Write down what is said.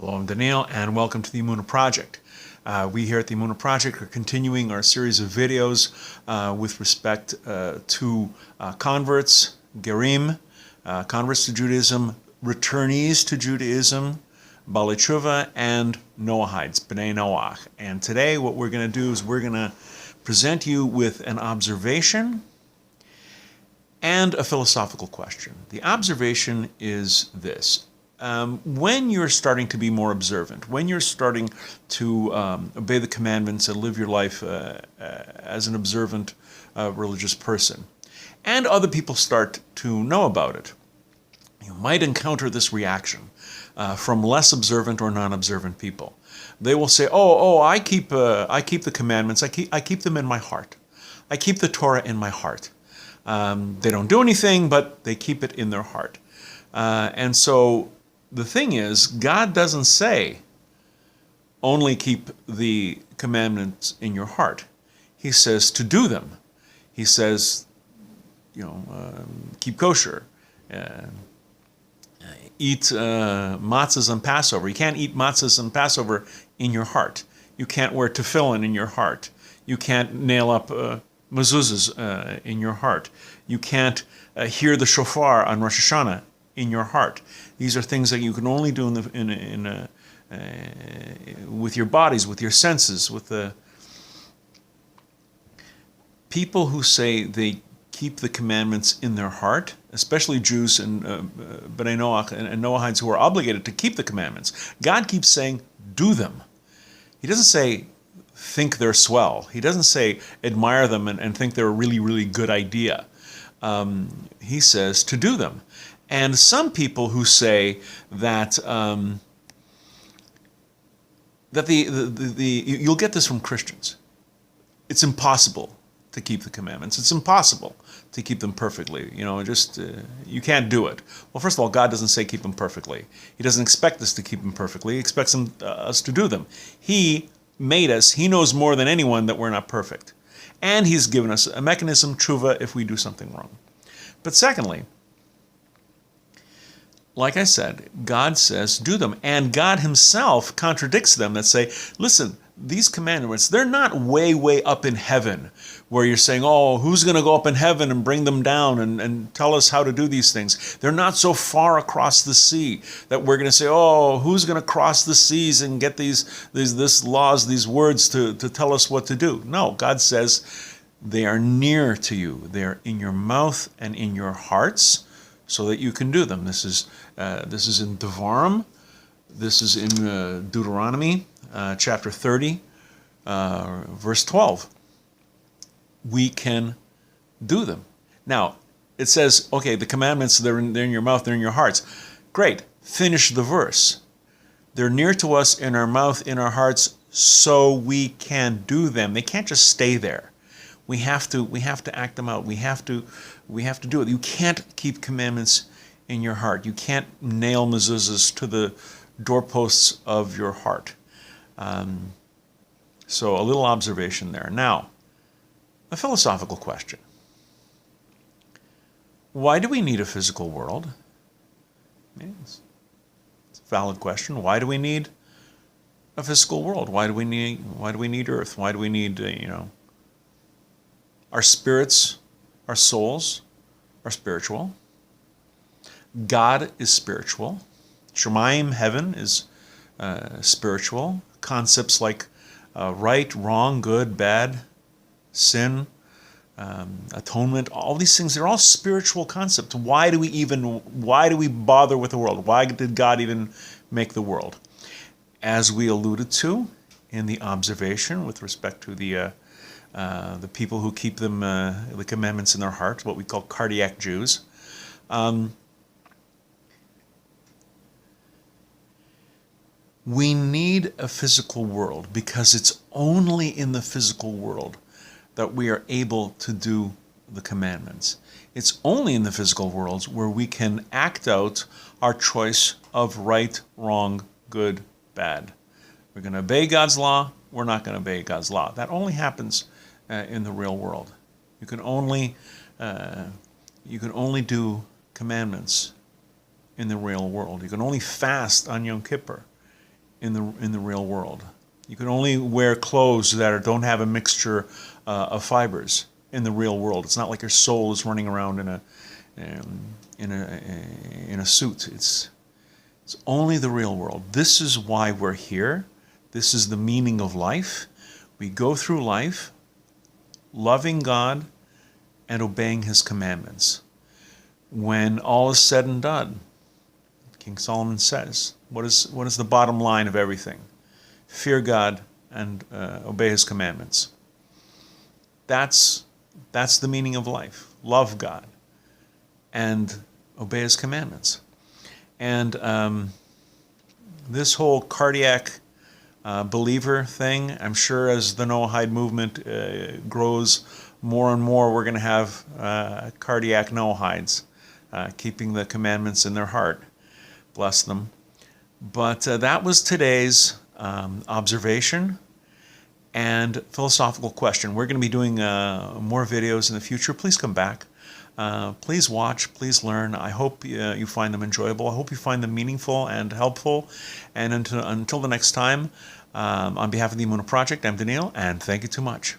Hello, I'm Daniel, and welcome to the Emunah Project. We here at the Emunah Project are continuing our series of videos with respect to converts, Gerim, converts to Judaism, returnees to Judaism, Baalei Tshuva and Noahides, Bnei Noach. And today what we're going to do is we're going to present you with an observation and a philosophical question. The observation is this. When you're starting to be more observant, when you're starting to obey the commandments and live your life as an observant religious person, and other people start to know about it, you might encounter this reaction from less observant or non-observant people. They will say, I keep the commandments, I keep them in my heart. I keep the Torah in my heart. They don't do anything, but they keep it in their heart. And so the thing is, God doesn't say, only keep the commandments in your heart. He says to do them. He says, keep kosher. Eat matzahs on Passover. You can't eat matzahs on Passover in your heart. You can't wear tefillin in your heart. You can't nail up mezuzahs in your heart. You can't hear the shofar on Rosh Hashanah in your heart. These are things that you can only do with your bodies, with your senses, with the people who say they keep the commandments in their heart, especially Jews and Bnei Noach and Noahides who are obligated to keep the commandments. God keeps saying, do them. He doesn't say, think they're swell. He doesn't say, admire them and think they're a really, really good idea. He says to do them. And some people who say that you'll get this from Christians. It's impossible to keep the commandments. It's impossible to keep them perfectly. You can't do it. Well, first of all, God doesn't say keep them perfectly. He doesn't expect us to keep them perfectly. He expects us to do them. He made us. He knows more than anyone that we're not perfect. And He's given us a mechanism, tshuva, if we do something wrong. But secondly, like I said, God says do them. And God Himself contradicts them that say, listen, these commandments, they're not way, way up in heaven where you're saying, who's going to go up in heaven and bring them down and tell us how to do these things? They're not so far across the sea that we're going to say, who's going to cross the seas and get these laws, these words to tell us what to do? No, God says they are near to you. They're in your mouth and in your hearts so that you can do them. This is in Devarim. This is in Deuteronomy, chapter 30, verse 12. We can do them. Now, it says, the commandments, they're in your mouth, they're in your hearts. Great. Finish the verse. They're near to us in our mouth, in our hearts, so we can do them. They can't just stay there. We have to act them out. We have to do it. You can't keep commandments in your heart. You can't nail mezuzahs to the doorposts of your heart. So a little observation there. Now, a philosophical question. Why do we need a physical world? It's a valid question. Why do we need a physical world? Why do we need Earth? Why do we need, our spirits, our souls are spiritual. God is spiritual. Shemayim, heaven, is spiritual. Concepts like right, wrong, good, bad, sin, atonement, all these things, they're all spiritual concepts. Why do we bother with the world? Why did God even make the world? As we alluded to in the observation with respect to the people who keep them, the commandments in their heart, what we call cardiac Jews. We need a physical world because it's only in the physical world that we are able to do the commandments. It's only in the physical worlds where we can act out our choice of right, wrong, good, bad. We're going to obey God's law. We're not going to obey God's law. That only happens in the real world. You can only do commandments in the real world. You can only fast on Yom Kippur in the real world. You can only wear clothes that don't have a mixture of fibers in the real world. It's not like your soul is running around in a suit. It's only the real world. This is why we're here. This is the meaning of life. We go through life loving God and obeying His commandments. When all is said and done, King Solomon says, what is the bottom line of everything? Fear God and obey His commandments. That's the meaning of life. Love God and obey His commandments. And this whole cardiac believer thing, I'm sure as the Noahide movement grows more and more, we're going to have cardiac Noahides keeping the commandments in their heart. Bless them. But that was today's observation and philosophical question. We're going to be doing more videos in the future. Please come back. Please watch. Please learn. I hope you find them enjoyable. I hope you find them meaningful and helpful. And until the next time, on behalf of the Emunah Project, I'm Daniel, and thank you too much.